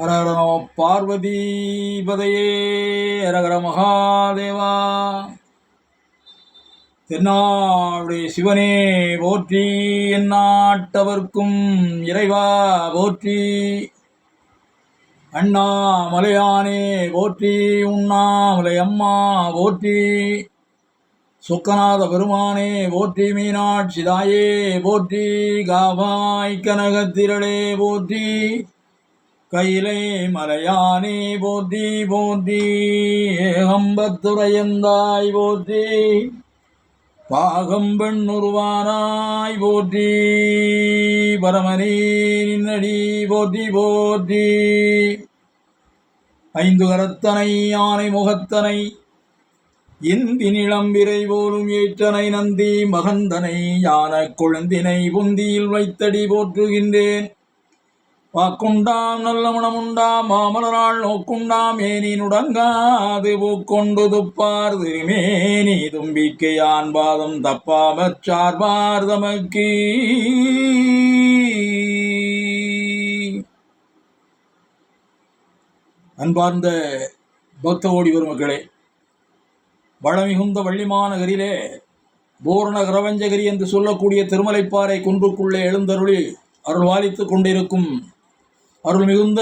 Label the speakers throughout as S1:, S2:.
S1: ஹரஹர நம பார்வதிபதையே ஹரஹர மகாதேவா. தென்னாடுடைய சிவனே போற்றி, எந்நாட்டவர்க்கும் இறைவா போற்றி. அண்ணாமலையானே போற்றி, உண்ணாமலை அம்மா போற்றி. சொக்கநாத பெருமானே போற்றி, மீனாட்சி தாயே போற்றி. காவாய் கனகத்திரளே போற்றி, கையிலை மலையானே போற்றி போற்றி. ஏகம்பத்துரையந்தாய் போற்றி, பாகம்பெண் உருவானாய் போற்றி. பரமனே நின்னடி போற்றி போற்றி. ஐந்து கரத்தனை யானை முகத்தனை, இந்தி நிளம்பிரை போலும் ஏற்றனை, நந்தி மகந்தனை யான கொழுந்தினை புந்தியில் வைத்தடி போற்றுகின்றேன். வாக்குண்டாம் நல்ல மனமுண்டாம் மாமலரால் நோக்குண்டாம் ஏனி நுடங்காது பூக்கொண்டு துப்பார் திருமேனி தும்பிக்கையான் பாதம் தப்பாமற் சார்பார் தமக்கு. அன்பார்ந்த பக்த ஓடி வரும் மக்களே, வளமிகுந்த வள்ளிமாநகரிலே பூரண கிரவஞ்சகிரி என்று சொல்லக்கூடிய திருமலைப்பாறை குன்றுக்குள்ளே எழுந்தருளி அருள்வாலித்துக் கொண்டிருக்கும் அருள் மிகுந்த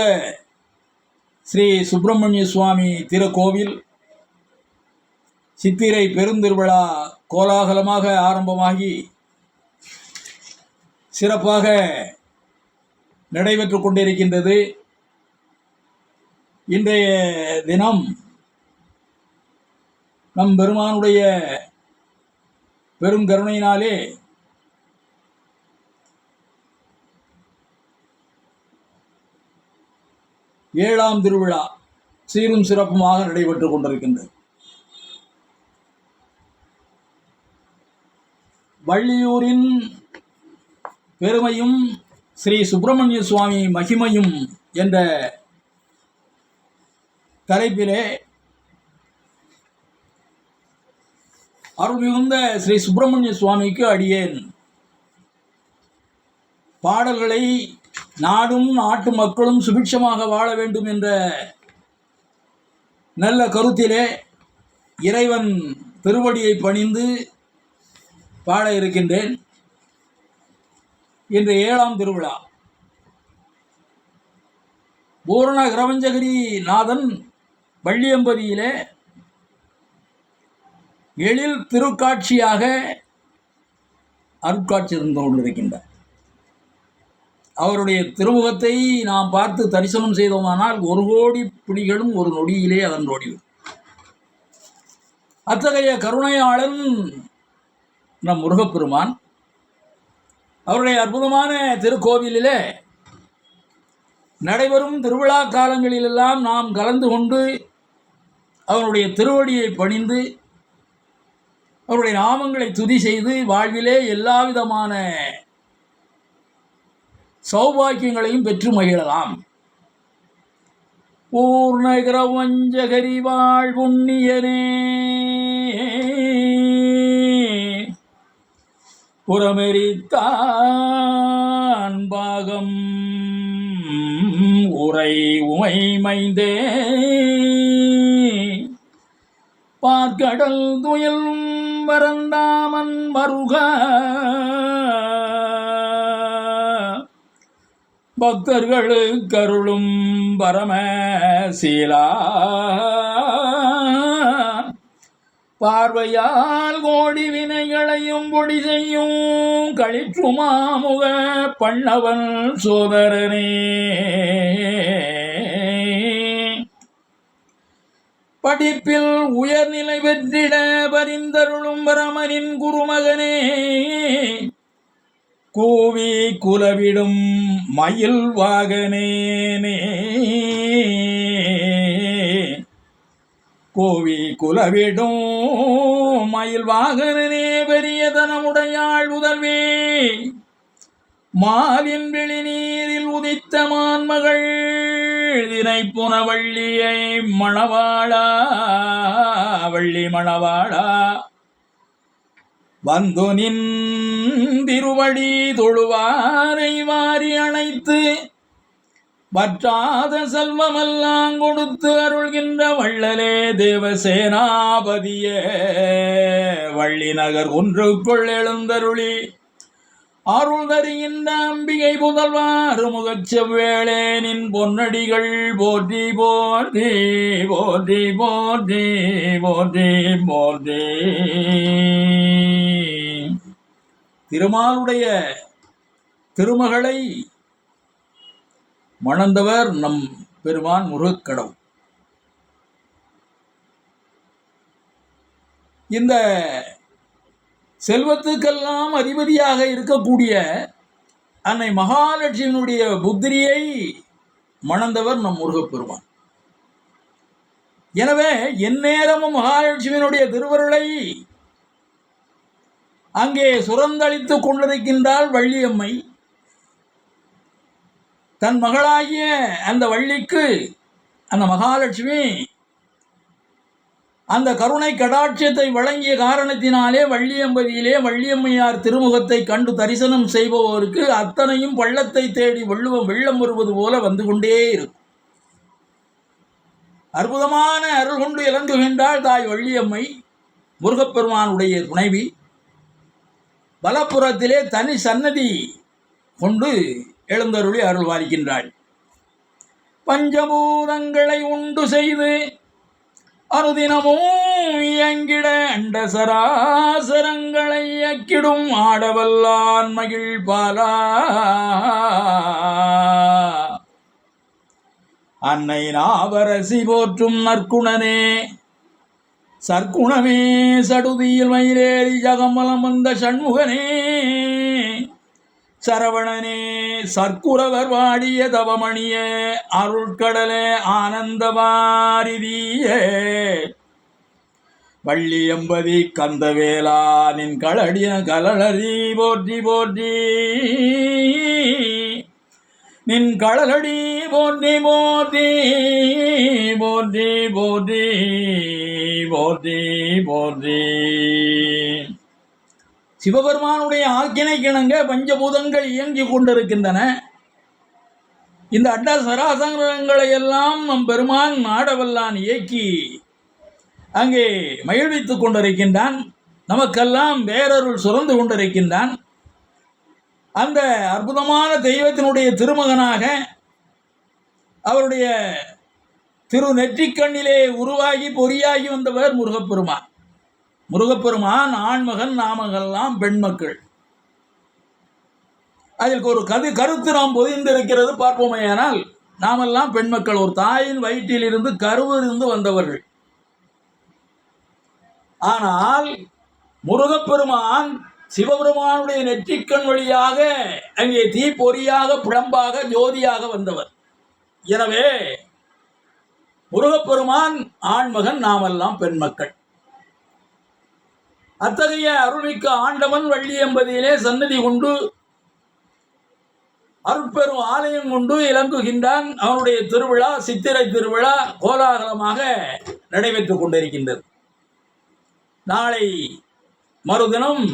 S1: ஸ்ரீ சுப்பிரமணிய சுவாமி திருக்கோவில் சித்திரை பெருந்திருவிழா கோலாகலமாக ஆரம்பமாகி சிறப்பாக நடைபெற்று கொண்டிருக்கின்றது. இன்றைய தினம் நம் பெருமானுடைய பெரும் கருணையினாலே ஏழாம் திருவிழா சீரும் சிறப்புமாக நடைபெற்றுக் கொண்டிருக்கின்றது. வள்ளியூரின் பெருமையும் ஸ்ரீ சுப்பிரமணிய சுவாமி மகிமையும் என்ற தலைப்பிலே அருள்மிகுந்த ஸ்ரீ சுப்பிரமணிய சுவாமிக்கு அடியேன் பாடல்களை நாடும் நாட்டு மக்களும் சுபிட்சமாக வாழ வேண்டும் என்ற நல்ல கருத்திலே இறைவன் திருவடியை பணிந்து பாட இருக்கின்றேன். இன்று ஏழாம் திருவிழா. பூரண கிரவஞ்சகிரி நாதன் வள்ளியம்பதியிலே எழில் திருக்காட்சியாக அருட்காட்சி இருந்து கொண்டிருக்கின்றார். அவருடைய திருமுகத்தை நாம் பார்த்து தரிசனம் செய்தோமானால் 1 கோடி புலிகளும் ஒரு நொடியிலே அகன்றோடிவிடும். அத்தகைய கருணையாளன் நம் முருகப்பெருமான். அவருடைய அற்புதமான திருக்கோவிலிலே நடைபெறும் திருவிழா காலங்களிலெல்லாம் நாம் கலந்து கொண்டு அவருடைய திருவடியை பணிந்து அவருடைய நாமங்களை துதி செய்து வாழ்விலே எல்லா விதமான சௌபாக்கியங்களையும் பெற்று மகிழலாம். பூர்ண கிரவஞ்சகரி வாழ் புண்ணியனே, புறமெரித்தான் பாகம் உரை உமை மைந்தே, பார்க்கடல் துயில் வரந்தாமன் மருக, பக்தர்களுக்கு அருளும் பரமசீலா, பார்வையால் கோடி வினைகளையும் பொடி செய்யும் களிற்றுமாமுக பண்ணவன் சோதரனே, படிப்பில் உயர்நிலை பெற்றிட பரிந்தருளும் பரமனின் குருமகனே, கூவி குலவிடும் மயில் வாகனேனே, கோவி குலவிடும் மயில் வாகனனே, பெரியதனமுடையாள் முதல்வே, மாலின் வெளிநீரில் உதித்த மான்மகள் தினைப்புன வள்ளியை மணவாளா, வள்ளி மணவாளா, வந்து நின் திருவடி தொழுவாரை வாரி அணைத்து வற்றாத செல்வமெல்லாம் கொடுத்து அருள்கின்ற வள்ளலே தேவசேனாபதியே, வள்ளி நகர் ஒன்றுக்குள் எழுந்தருளி அருள் தருகின்ற அம்பிகை புதல்வார் முகச் செவ்வேளே, நின் பொன்னடிகள் போற்றி போற்றி போற்றி போற்றி போற்றி போற்றி. திருமாலுடைய திருமகளை மணந்தவர் நம் பெருமான் முருகக்கடவுள். இந்த செல்வத்துக்கெல்லாம் அதிபதியாக இருக்கக்கூடிய அன்னை மகாலட்சுமியினுடைய புத்திரியை மணந்தவர் நம் முருகப்பெருமான். எனவே எந்நேரமும் மகாலட்சுமியினுடைய திருவருளை அங்கே சுரந்தளித்துக் கொண்டிருக்கின்றாள் வள்ளியம்மை. தன் மகளாகிய அந்த வள்ளிக்கு அந்த மகாலட்சுமி அந்த கருணை கடாட்சியத்தை வழங்கிய காரணத்தினாலே வள்ளியம்பதியிலே வள்ளியம்மையார் திருமுகத்தை கண்டு தரிசனம் செய்பவருக்கு அத்தனையும் பள்ளத்தை தேடி வெள்ளம் வருவது போல வந்து கொண்டே இருக்கும். அற்புதமான அருள் கொண்டு இலங்குகின்றாள் தாய் வள்ளியம்மை, முருகப்பெருமானுடைய துணைவி. வலப்புறத்திலே தனி சன்னதி கொண்டு எழுந்தருளி அருள் வாரிக்கின்றாள். பஞ்சபூதங்களை உண்டு செய்து அனுதினமும் இயங்கிட அண்ட சராசரங்களை அக்கிடும் ஆடவல்லான் மகிழ் பாலா, அன்னை நாவரசி போற்றும் நற்குணனே சற்குணமே சடுதியில் மயிலேறி ஜகமலம் வந்த சண்முகனே சரவணனே சர்க்குரவர் வாடிய தவமணிய அருட்கடலே ஆனந்தமாரிதியே, வள்ளியம்பதி கந்தவேலா நின் களடிய கலலரி போற்றி போற்றி, நின் களலடி போற்றி போற்றி போற்றி போற்றி போற்றி போற்றி. சிவபெருமானுடைய ஆக்கினை கிணங்க பஞ்சபூதங்கள் இயங்கிக் கொண்டிருக்கின்றன. இந்த அண்ட சராசரங்களை எல்லாம் நம் பெருமான் ஆடவல்லான் இயக்கி அங்கே மகிழ்வித்துக் கொண்டிருக்கின்றான். நமக்கெல்லாம் வேறொருள் சுரந்து கொண்டிருக்கின்றான். அந்த அற்புதமான தெய்வத்தினுடைய திருமகனாக அவருடைய திரு நெற்றிக்கண்ணிலே உருவாகி பொறியாகி வந்தவர் முருகப்பெருமான். முருகப்பெருமான் ஆண்மகன், நாமகெல்லாம் பெண்மக்கள். அதில் ஒரு கருத்து நாம் பொதிந்திருக்கிறது. பார்ப்போமேயானால் நாமெல்லாம் பெண்மக்கள், ஒரு தாயின் வயிற்றில் இருந்து கருவிலிருந்து வந்தவர்கள். ஆனால் முருகப்பெருமான் சிவபெருமானுடைய நெற்றிக்கண் வழியாக அங்கே தீப்பொறியாக பிழம்பாக ஜோதியாக வந்தவர். எனவே முருகப்பெருமான் ஆண்மகன், நாமெல்லாம் பெண்மக்கள். அத்தகைய அருள்மிக்க ஆண்டவன் வள்ளியம்பதியிலே சன்னதி கொண்டு அருட்பெரும் ஆலயம் கொண்டு இலங்குகின்றான். அவனுடைய திருவிழா, சித்திரை திருவிழா கோலாகலமாக நடைபெற்றுக் கொண்டிருக்கின்றது. நாளை மறுதினம்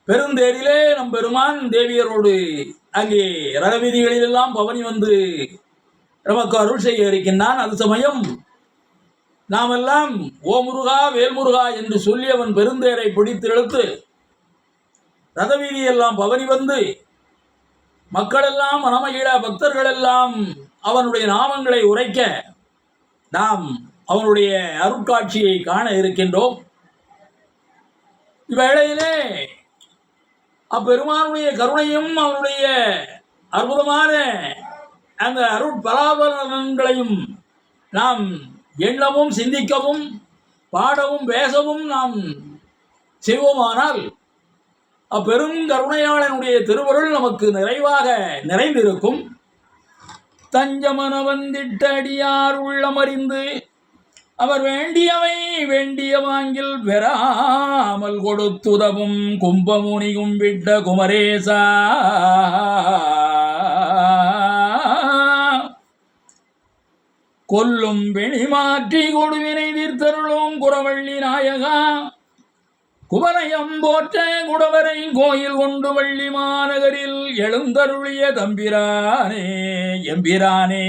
S1: பெருந்தேரிலே நம் பெருமான் தேவியரோடு அங்கே ரகவீதிகளிலெல்லாம் பவனி வந்து நமக்கு அருள் செய்ய இருக்கின்றான். அது சமயம் நாமெல்லாம் ஓ முருகா வேல்முருகா என்று சொல்லி அவன் பெருந்தேரை பிடித்து இழுத்து ரதவீதியெல்லாம் பவனி வந்து மக்களெல்லாம் மனமகிழ பக்தர்களெல்லாம் அவனுடைய நாமங்களை உரைக்க நாம் அவனுடைய அருட்காட்சியை காண இருக்கின்றோம். இவ்வேளையிலே அப்பெருமானுடைய கருணையும் அவனுடைய அற்புதமான அந்த அருட்பலாபலன்களையும் நாம் எண்ணவும் சிந்திக்கவும் பாடவும் பேசவும் நாம் செய்வோமானால் அப்பெரும் கருணையாளனுடைய திருவருள் நமக்கு நிறைவாக நிறைந்திருக்கும். தஞ்சமன வந்திட்ட அடியார் உள்ளமறிந்து அவர் வேண்டியவை வேண்டிய வாங்கில் பெறாமல் கொடுத்துதவும் கும்பமுனி கும்பிட்ட குமரேசா, கொல்லும் வெளி மாற்றி கொடுவினை தீர்த்தருளும் குறவள்ளி நாயகா, குவலயம் போற்ற குடவரை கோயில் கொண்டு வள்ளி மாநகரில் எழுந்தருளிய தம்பிரானே எம்பிரானே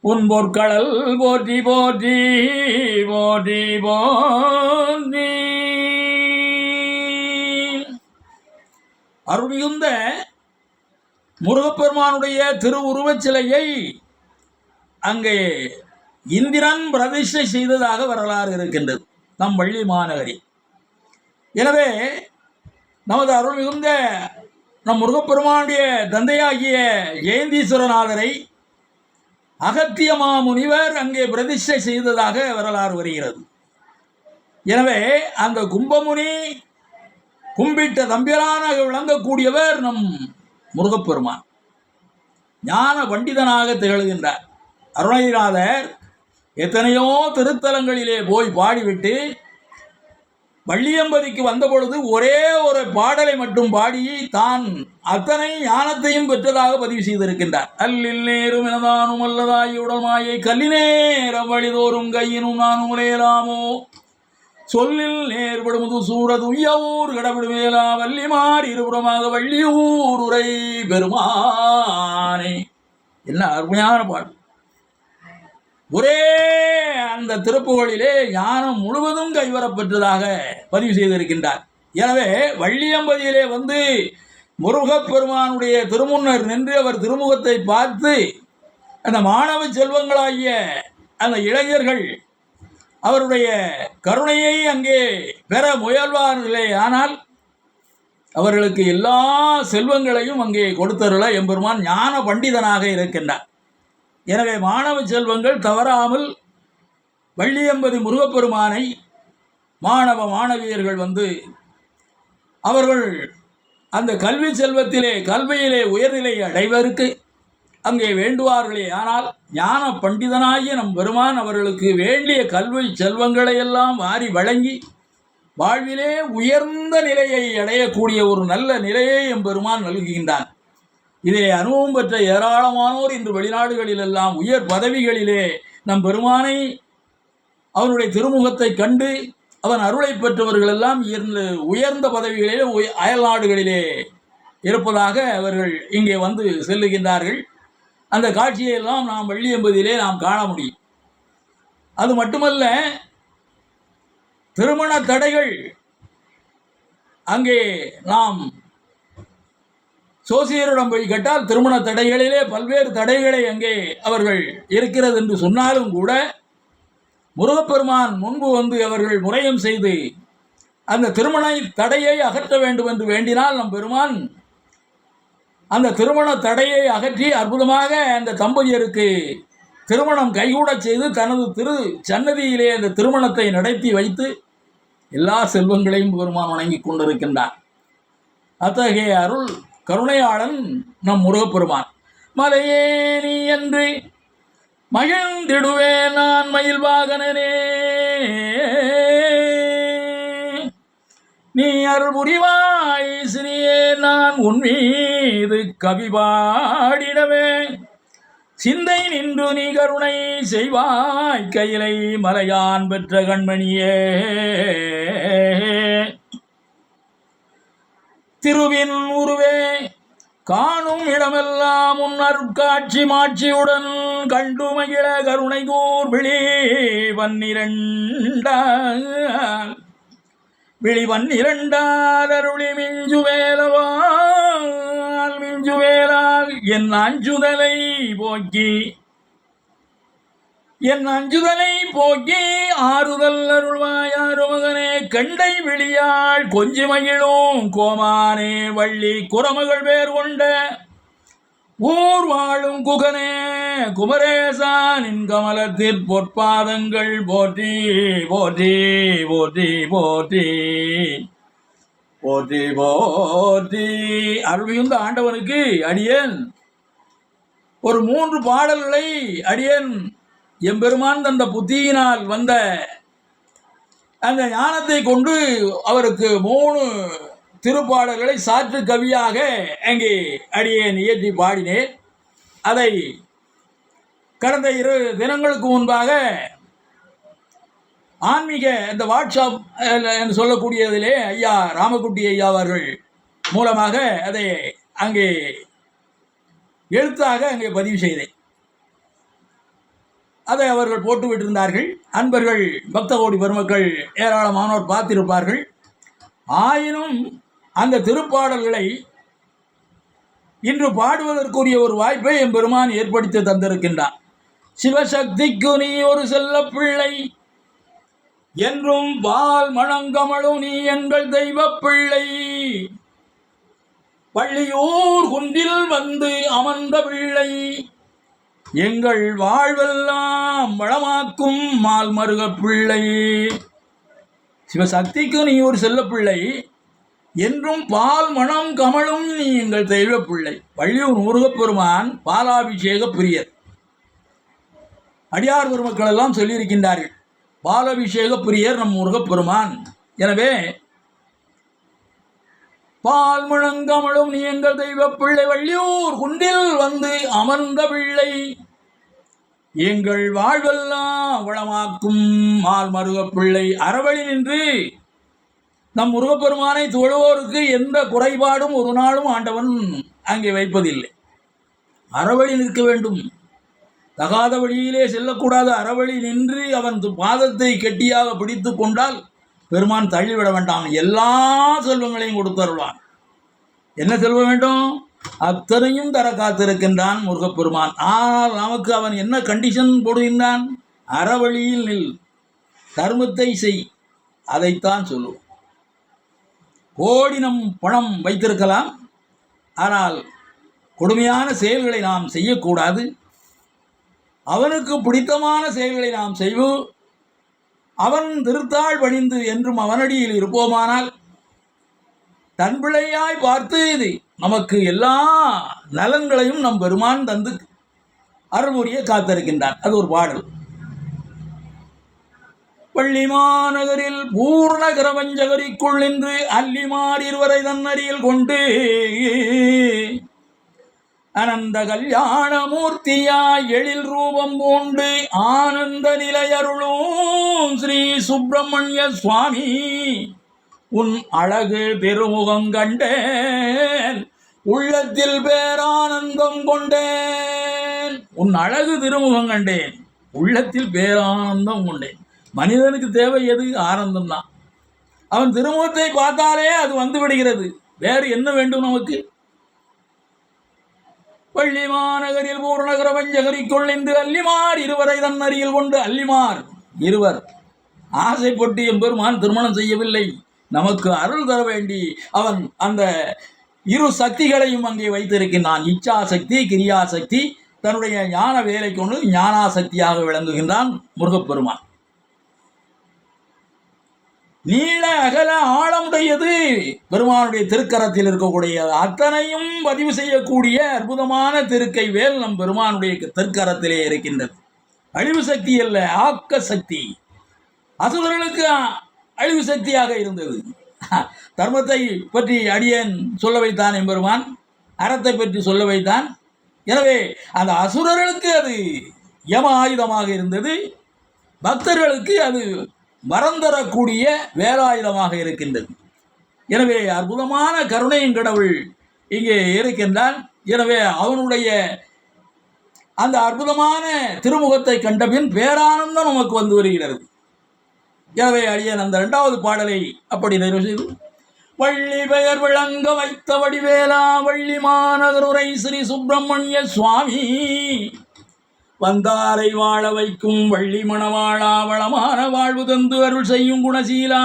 S1: உன் பொற்களல் போற்றி போற்றி போற்றி போற்றி. அருள்மிகுந்த முருகப்பெருமானுடைய திருவுருவச் சிலையை அங்கே இந்திரன் பிரதிஷ்டை செய்ததாக வரலாறு இருக்கின்றது நம் வள்ளி மாநகரில். எனவே நமது அருள்மிகுந்த நம் முருகப்பெருமானுடைய தந்தையாகிய ஜெயந்தீஸ்வரநாதரை அகத்திய மாமுனிவர் அங்கே பிரதிஷ்டை செய்ததாக வரலாறு வருகிறது. எனவே அந்த கும்பமுனி கும்பிட்ட தம்பிரானாக விளங்கக்கூடியவர் நம் முருகப்பெருமான். ஞான பண்டிதனாக திகழ்கின்றார். அருணகிரிநாதர் எத்தனையோ திருத்தலங்களிலே போய் பாடிவிட்டு வள்ளியம்பதிக்கு வந்தபொழுது ஒரே ஒரு பாடலை மட்டும் பாடி தான் அத்தனை ஞானத்தையும் பெற்றதாக பதிவு செய்திருக்கின்றார். அல்லில் நேரும் எனதானும் அல்லதாய் உடல்மாயை கல்லினேரம் வழிதோறும் கையினும் நானும் உரையலாமோ சொல்லில் நேர்படுமுது சூரது உய்யவூர் கடவிடுமேலா வள்ளிமார் இருபுறமாக வள்ளியூர் உரை பெருமானே. என்ன அருமையான பாடல்! ஒரே அந்த திருப்புகளிலே ஞானம் முழுவதும் கைவரப்பெற்றதாக பதிவு செய்திருக்கின்றார். எனவே வள்ளியம்பதியிலே வந்து முருகப்பெருமானுடைய திருமுன்னர் நின்று அவர் திருமுகத்தை பார்த்து அந்த மாணவ செல்வங்களாகிய அந்த இளைஞர்கள் அவருடைய கருணையை அங்கே பெற முயல்வார்களே, ஆனால் அவர்களுக்கு எல்லா செல்வங்களையும் அங்கே கொடுத்தருள எம்பெருமான் ஞான பண்டிதனாக இருக்கின்றார். எனவே மாணவ செல்வங்கள் தவறாமல் வள்ளியம்பதி முருகப்பெருமானை மாணவ மாணவியர்கள் வந்து அவர்கள் அந்த கல்வி செல்வத்திலே கல்வியிலே உயர்நிலை அடைவதற்கு அங்கே வேண்டுவார்களே, ஆனால் ஞான பண்டிதனாகிய நம் பெருமான் அவர்களுக்கு வேண்டிய கல்வி செல்வங்களை எல்லாம் வாரி வழங்கி வாழ்விலே உயர்ந்த நிலையை அடையக்கூடிய ஒரு நல்ல நிலையை எம்பெருமான் நல்குகின்றான். இதை அனுபவம் பெற்ற ஏராளமானோர் இன்று வெளிநாடுகளிலெல்லாம் உயர் பதவிகளிலே நம் பெருமானை அவனுடைய திருமுகத்தை கண்டு அவன் அருளை பெற்றவர்கள் எல்லாம் உயர்ந்த பதவிகளிலே அயல் நாடுகளிலே இருப்பதாக அவர்கள் இங்கே வந்து செல்லுகின்றார்கள். அந்த காட்சியெல்லாம் நாம் வள்ளியம்பதியிலே நாம் காண முடியும். அது மட்டுமல்ல, திருமண தடைகள் அங்கே நாம் சோசியரிடம் போய் கேட்டால் திருமண தடைகளிலே பல்வேறு தடைகளை அங்கே அவர்கள் இருக்கிறது என்று சொன்னாலும் கூட முருகப்பெருமான் முன்பு வந்து அவர்கள் முறையம் செய்து அந்த திருமண தடையை அகற்ற வேண்டும் என்று வேண்டினால் நம் பெருமான் அந்த திருமண தடையை அகற்றி அற்புதமாக அந்த தம்பதியருக்கு திருமணம் கைகூடச் செய்து தனது திரு சன்னதியிலே அந்த திருமணத்தை நடத்தி வைத்து எல்லா செல்வங்களையும் பெருமான் வணங்கி கொண்டிருக்கின்றார். அத்தகைய அருள் கருணையாளன் நம் முருகப்பெருமான். மலையே நீ என்று மகிழ்ந்திடுவே நான் மயில் வாகனனே, நீ அருள் புரிவாய் சிறியே நான் உன் மீது கவி பாடிடவே, சிந்தை நின்று நீ கருணை செய்வாய் கையிலை மலையான் பெற்ற கண்மணியே. திருவின் உருவே காணும் இடமெல்லாம் உன் அருட்காட்சி மாட்சியுடன் கண்டு மகிழ கருணை கூர் விழி பன்னிரண்டால் அருளி மிஞ்சுவேலால் என் அஞ்சுதலை போக்கி ஆறுதல் அருள்வாயாரு மகனே, கண்டை விழியாள் கொஞ்சி மகிழும் கோமானே, வள்ளி குரமகள் பேர் கொண்ட ஊர் வாழும் குகனே, குமரேசா நின் கமலத்திற் பொற்பாதங்கள் போற்றி போற்றி போற்றி போற்றி போற்றி போற்றி. அருள்மிகுந்த ஆண்டவனுக்கு அடியேன் ஒரு 3 பாடல்களை அடியேன் எம்பெருமான் தந்த புத்தியினால் வந்த அந்த ஞானத்தை கொண்டு அவருக்கு 3 திருப்பாடல்களை சாற்று கவியாக அங்கே அடியேன் இயற்றி பாடினேன். அதை கடந்த 2 தினங்களுக்கு முன்பாக ஆன்மீக இந்த வாட்ஸ்அப் என்று சொல்லக்கூடியதிலே ஐயா ராமகுட்டி ஐயா அவர்கள் மூலமாக அதை அங்கே எழுத்தாக அங்கே பதிவு செய்தேன். அதை அவர்கள் போட்டு விட்டிருந்தார்கள். அன்பர்கள் பக்த கோடி பெருமக்கள் ஏராளமானோர் பார்த்திருப்பார்கள். ஆயினும் அந்த திருப்பாடல்களை இன்று பாடுவதற்குரிய ஒரு வாய்ப்பை எம்பெருமான் ஏற்படுத்தி தந்திருக்கின்றான். சிவசக்திக்கு நீ ஒரு செல்ல பிள்ளை, என்றும் பால் மணங்கமழும் நீ எங்கள் தெய்வ பிள்ளை, பள்ளியூர் குன்றில் வந்து அமர்ந்த பிள்ளை, எங்கள் வாழ்வெல்லாம் வளமாக்கும் மால் மருக பிள்ளை. சிவசக்திக்கு நீ ஒரு செல்ல பிள்ளை, என்றும் பால் மணம் கமழும் நீ எங்கள் தெய்வ பிள்ளை. வள்ளியூர் முருகப்பெருமான் பாலாபிஷேக பிரியர். அடியார் பெருமக்கள் எல்லாம் சொல்லியிருக்கின்றார்கள், பாலாபிஷேக பிரியர் நம் முருகப்பெருமான். எனவே பால் முழங்கமழும் நீ எங்கள் தெய்வ பிள்ளை, வள்ளியூர் குண்டில் வந்து அமர்ந்த பிள்ளை, எங்கள் வாழ்வெல்லாம் வளமாக்கும் மால் மருக பிள்ளை. அறவழி நின்று நம் முருகப்பெருமானை தொழுவோருக்கு எந்த குறைபாடும் ஒரு நாளும் ஆண்டவன் அங்கே வைப்பதில்லை. அறவழி நிற்க வேண்டும், தகாத வழியிலே செல்லக்கூடாது. அறவழி நின்று அவன் பாதத்தை கெட்டியாக பிடித்து கொண்டால் பெருமான் தள்ளிவிட வேண்டாம், எல்லா செல்வங்களையும் கொடுத்தருள்வான். என்ன செல்வம் வேண்டும்? அத்தனையும் தர காத்திருக்கின்றான் முருகப்பெருமான். ஆனால் நமக்கு அவன் என்ன கண்டிஷன் போடுகின்றான்? அறவழியில் நில், தர்மத்தை செய், அதைத்தான் சொல்லுவோம். கோடி நம் பணம் வைத்திருக்கலாம், ஆனால் கொடுமையான செயல்களை நாம் செய்யக்கூடாது. அவனுக்கு பிடித்தமான செயல்களை நாம் செய்வோம். அவன் திருத்தாள் பணிந்து என்றும் அவனடியில் இருப்போமானால் தன் பிள்ளையாய் பார்த்து இது நமக்கு எல்லா நலன்களையும் நம் பெருமான் தந்து அருள்முறையை காத்திருக்கின்றான். அது ஒரு பாடல். பள்ளிமாநகரில் பூர்ண கிரவஞ்சகரிக்குள் நின்று அல்லிமார் இருவரை தன்னறியில் கொண்டு அனந்த கல்யாண மூர்த்தியாய் எழில் ரூபம் பூண்டு ஆனந்த நிலையருளும் ஸ்ரீ சுப்பிரமணிய சுவாமி, உன் அழகு திருமுகம் கண்டேன், உள்ளத்தில் பேரானந்தம் கொண்டேன். உன் அழகு திருமுகம் கண்டேன், உள்ளத்தில் பேரானந்தம் கொண்டேன். மனிதனுக்கு தேவை எது? ஆனந்தம் தான். அவன் திருமுகத்தை பார்த்தாலே அது வந்து விடுகிறது. வேறு என்ன வேண்டும் நமக்கு? பள்ளி மாநகரில் பூர்ணகர வஞ்சகரிக்குள் நின்று அல்லிமார் இருவரை தன் அருகில் கொண்டு. அல்லிமார் இருவர் ஆசைப்பட்டு எம்பெருமான் திருமணம் செய்யவில்லை, நமக்கு அருள் தர வேண்டி அவன் அந்த இரு சக்திகளையும் அங்கே வைத்திருக்கின்றான். இச்சா சக்தி, கிரியா சக்தி. தன்னுடைய ஞான வேலை கொண்டு ஞானாசக்தியாக விளங்குகின்றான் முருகப்பெருமான். நீள அகல ஆழமுடையது பெருமானுடைய திருக்கரத்தில் இருக்கக்கூடிய அத்தனையும் பதிவு செய்யக்கூடிய அற்புதமான திருக்கை வேல் நம் பெருமானுடைய திருக்கரத்திலே இருக்கின்றது. அழிவு சக்தி அல்ல, ஆக்க சக்தி. அசுரர்களுக்கு அழிவு சக்தியாக இருந்தது. தர்மத்தை பற்றி அடியேன் சொல்ல வைத்தான் எம்பெருமான், அறத்தை பற்றி சொல்ல வைத்தான். எனவே அந்த அசுரர்களுக்கு அது யம ஆயுதமாக இருந்தது, பக்தர்களுக்கு அது மறந்தரக்கூடிய வேலாயுதமாக இருக்கின்றது. எனவே அற்புதமான கருணையின் கடவுள் இங்கே இருக்கின்றான். எனவே அவனுடைய அந்த அற்புதமான திருமுகத்தை கண்டபின் பேரானந்தம் நமக்கு வந்து வருகிறது. எனவே அடியேன் அந்த 2வது பாடலை அப்படி நிறைவு செய்து, வள்ளி பெயர் விளங்க வைத்த வடிவேலா வள்ளி மாநகருரை ஸ்ரீ சுப்பிரமணிய சுவாமி, வந்தாரை வாழ வைக்கும் வள்ளி மணவாளா வளமான வாழ்வு தந்து அருள் செய்யும் குணசீலா,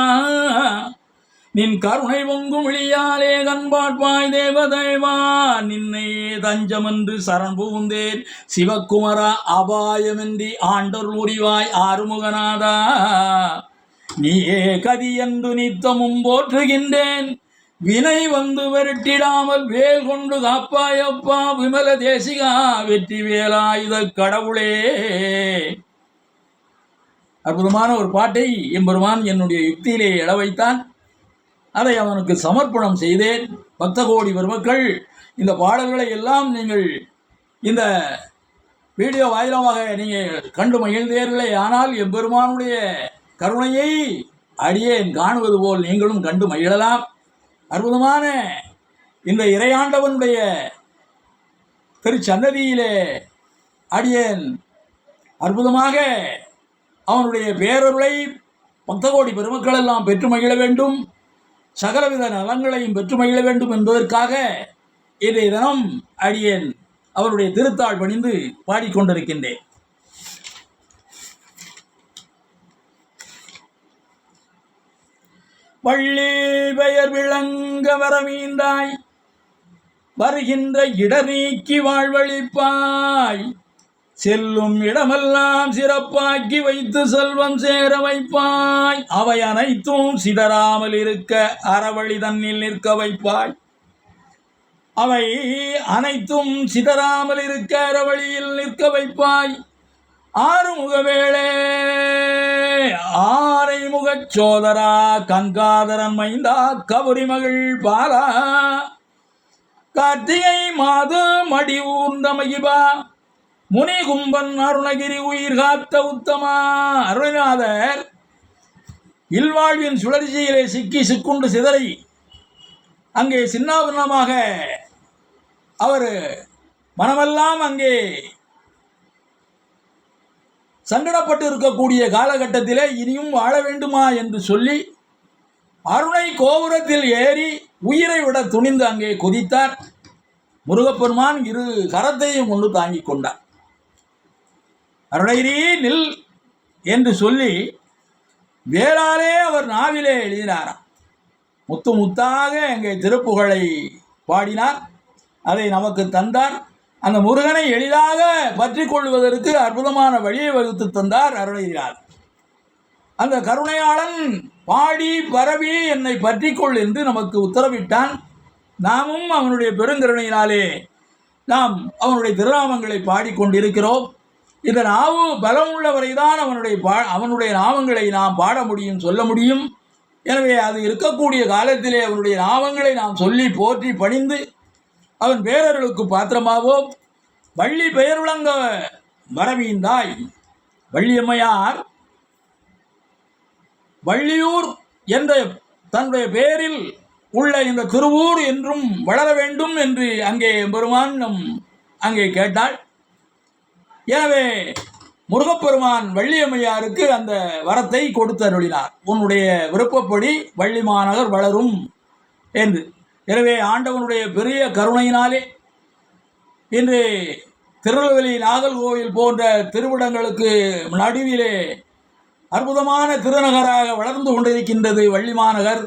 S1: நின் கருணை பொங்கும் விழியாலே கண்பாட்பாய் தேவதேவா, நின்னை தஞ்சமென்று சரண் புகுந்தேன் சிவக்குமரா, அபாயமின்றி ஆண்டொருள் உரிவாய் ஆறுமுகநாதா, நீயே கதி என்று நித்தமும் போற்றுகின்றேன், வினை வந்து விரட்டிடாமல் வேல் கொண்டு காப்பாயப்பா விமல தேசிகா வெற்றி வேலாயுத கடவுளே. அற்புதமான ஒரு பாட்டை எம்பெருமான் என்னுடைய யுக்தியிலே எழ வைத்தான். அதை அவனுக்கு சமர்ப்பணம் செய்தேன். பக்த கோடி பெருமக்கள் இந்த பாடல்களை எல்லாம் நீங்கள் இந்த வீடியோ வாயிலாக நீங்கள் கண்டு மகிழ்ந்தீர்களே. ஆனால் எம்பெருமானுடைய கருணையை அடியேன் காணுவது போல் நீங்களும் கண்டு மகிழலாம். அற்புதமான இந்த இறையாண்டவனுடைய திருச்சன்னதியிலே அடியேன் அற்புதமாக அவனுடைய பேரருளை பக்தகோடி பெருமக்கள் எல்லாம் பெற்று மகிழ வேண்டும், சகலவித நலங்களையும் பெற்று மகிழ வேண்டும் என்பதற்காக இன்றைய தினம் அடியேன் அவருடைய திருத்தாள் பணிந்து பாடிக்கொண்டிருக்கின்றேன். வள்ளி பெயர் விளங்க வரமீந்தாய் வருகின்ற இடர் நீக்கி வாழ்வழிப்பாய், செல்லும் இடமெல்லாம் சிறப்பாக்கி வைத்து செல்வம் சேர வைப்பாய், அவை அனைத்தும் சிதறாமல் இருக்க அறவழி தன்னில் நிற்க வைப்பாய், அவை அனைத்தும் சிதறாமல் இருக்க அறவழியில் நிற்க வைப்பாய், ஆறுமுகவேளே ஆரைமுகச் சோதரா கங்காதரன் மைந்தா கபுரி மகள் பாலா கார்த்திகை மாது மடி ஊர்ந்த மகிபா முனிகும்பன் அருணகிரி உயிர் காத்த உத்தமா. அருணநாதர் இல்வாழ்வின் சுழற்சியிலே சிக்கி சிக்குண்டு சிதறி அங்கே சின்னாபின்னமாக அவர் மனமெல்லாம் அங்கே சங்கடப்பட்டு இருக்கக்கூடிய காலகட்டத்திலே இனியும் வாழ வேண்டுமா என்று சொல்லி அருணை கோபுரத்தில் ஏறி உயிரை விட துணிந்து அங்கே குதித்தார். முருகப்பெருமான் இரு கரத்தையும் கொண்டு தாங்கிக் கொண்டார். அருணகிரி நில் என்று சொல்லி வேளாலே அவர் நாவிலே எழுதினாராம். முத்து முத்தாக அங்கே திருப்புகழை பாடினார், அதை நமக்கு தந்தார். அந்த முருகனை எளிதாக பற்றி கொள்வதற்கு அற்புதமான வழியை வகுத்து தந்தார் அருணகிரிநாதர். அந்த கருணையாளன் பாடி பரவி என்னை பற்றிக்கொள் என்று நமக்கு உத்தரவிட்டான். நாமும் அவனுடைய பெருங்கருணையினாலே நாம் அவனுடைய திருநாமங்களை பாடிக்கொண்டிருக்கிறோம். இந்த நாவு பலம் உள்ளவரைதான் அவனுடைய நாமங்களை நாம் பாட முடியும், சொல்ல முடியும். எனவே அது இருக்கக்கூடிய காலத்திலே அவனுடைய நாமங்களை நாம் சொல்லி போற்றி பணிந்து அவன் பேரர்களுக்கு பாத்திரமாவோம். வள்ளி பெயர் விளங்க வரவீந்தாய், வள்ளியம்மையார் வள்ளியூர் என்ற தன்னுடைய பெயரில் உள்ள இந்த திருவூர் என்றும் வளர வேண்டும் என்று அங்கே பெருமான் அங்கே கேட்டாள். எனவே முருகப்பெருமான் வள்ளியம்மையாருக்கு அந்த வரத்தை கொடுத்து அருளினார். உன்னுடைய விருப்பப்படி வள்ளி மாநகர் வளரும் என்று. எனவே ஆண்டவனுடைய பெரிய கருணையினாலே இன்று திருநெல்வேலி நாகர்கோவில் போன்ற திருவிடங்களுக்கு நடுவிலே அற்புதமான திருநகராக வளர்ந்து கொண்டிருக்கின்றது வள்ளி மாநகர்.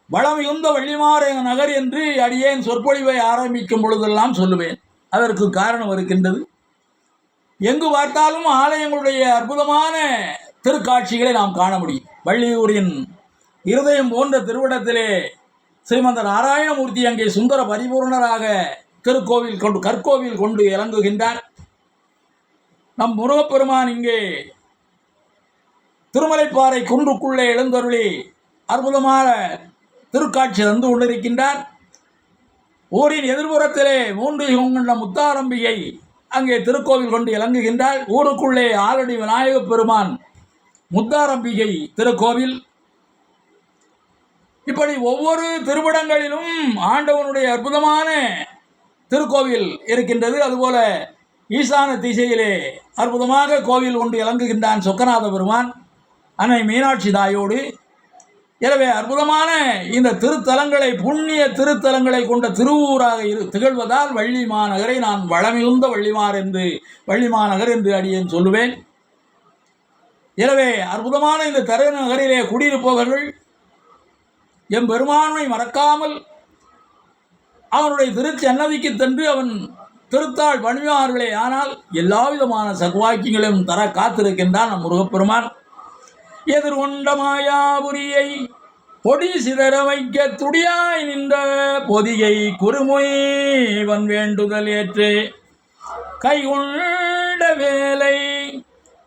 S1: வளமிகுந்த வள்ளிமாற நகர் என்று அடியேன் சொற்பொழிவை ஆரம்பிக்கும் பொழுதெல்லாம் சொல்லுவேன். அதற்கு காரணம் இருக்கின்றது. எங்கு பார்த்தாலும் ஆலயங்களுடைய அற்புதமான திருக்காட்சிகளை நாம் காண முடியும். வள்ளியூரின் இருதயம் போன்ற திருவிடத்திலே ஸ்ரீமந்த நாராயணமூர்த்தி அங்கே சுந்தர பரிபூர்ணராக கற்கோவில் கொண்டு இறங்குகின்றார். நம் முருகப்பெருமான் இங்கே திருமலைப்பாறை குன்றுக்குள்ளே எழுந்தருளி அற்புதமான திருக்காட்சி தந்து கொண்டிருக்கின்றார். ஊரின் எதிர்புறத்திலே 3 யுகம் கொண்ட முத்தாரம்பிகை அங்கே திருக்கோவில் கொண்டு இறங்குகின்றார். ஊருக்குள்ளே ஆலடி விநாயக பெருமான், முத்தாரம்பிகை திருக்கோவில். இப்படி ஒவ்வொரு திருவிடங்களிலும் ஆண்டவனுடைய அற்புதமான திருக்கோவில் இருக்கின்றது. அதுபோல ஈசான திசையிலே அற்புதமாக கோவில் கொண்டு இறங்குகின்றான் சொக்கநாத பெருமான் அன்னை மீனாட்சி தாயோடு. எனவே அற்புதமான இந்த திருத்தலங்களை, புண்ணிய திருத்தலங்களை கொண்ட திருவூராக திகழ்வதால் வள்ளி மாநகரை நான் வளமிகுந்த வள்ளி மாநகர் என்று அடியேன் சொல்லுவேன். எனவே அற்புதமான இந்த திருநகரிலே குடியிருப்பவர்கள் எம் பெருமானை மறக்காமல் அவனுடைய திருச்சன்னதிக்கு சென்று அவன் திருத்தாள் பணிவார்களே. ஆனால் எல்லா விதமான சர்வாக்கியங்களையும் தர காத்திருக்கின்றான் நம் முருகப்பெருமான். எதிர்கொண்ட மாயாபுரியை பொடி சிதற வைக்க துடியாய் நின்ற பொதியை குறுமொய்வன் வேண்டுதல் ஏற்று கைகொண்ட வேலை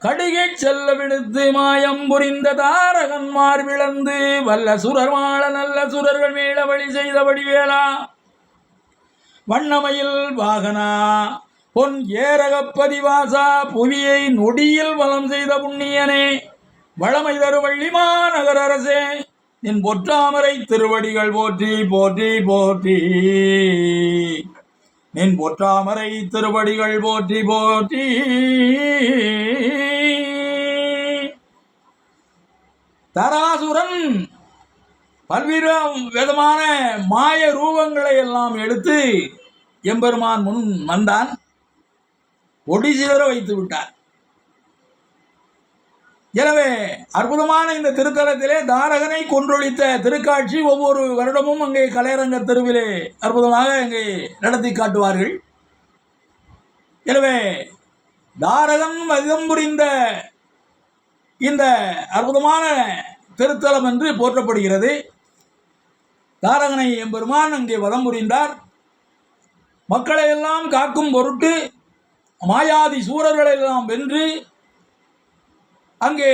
S1: கடுகை செல்ல விடுத்து மாயம் புரிந்த தாரகன்மார் விளந்து வல்ல சுரர் வாழ நல்ல சுரர்கள் மேல வழி செய்தபடி வேளா வண்ணமையில் வாகனா பொன் ஏரகப்பதிவாசா புவியை நொடியில் வலம் செய்த புண்ணியனே வளமை தரு வள்ளிமா நகர் அரசே நின் பொற்றாமரை திருவடிகள் போற்றி போற்றி போற்றி. நின் பொற்றாமரை திருவடிகள் போற்றி போற்றி. தாராசுரன் பல்வேறு விதமான மாய ரூபங்களை எல்லாம் எடுத்து எம்பெருமான் முன் வந்தான். ஒடிசிதற வைத்து விட்டார். எனவே அற்புதமான இந்த திருத்தலத்திலே தாரகனை கொன்றொழித்த திருக்காட்சி ஒவ்வொரு வருடமும் அங்கே கலையரங்க தெருவிலே அற்புதமாக அங்கே நடத்தி காட்டுவார்கள். எனவே தாரகன் வதம் புரிந்த இந்த அற்புதமான திருத்தலம் என்று போற்றப்படுகிறது. தாரகனை எம்பெருமான் அங்கே வதம் புரிந்தார். மக்களை எல்லாம் காக்கும் பொருட்டு மாயாதி சூரர்களை எல்லாம் வென்று அங்கே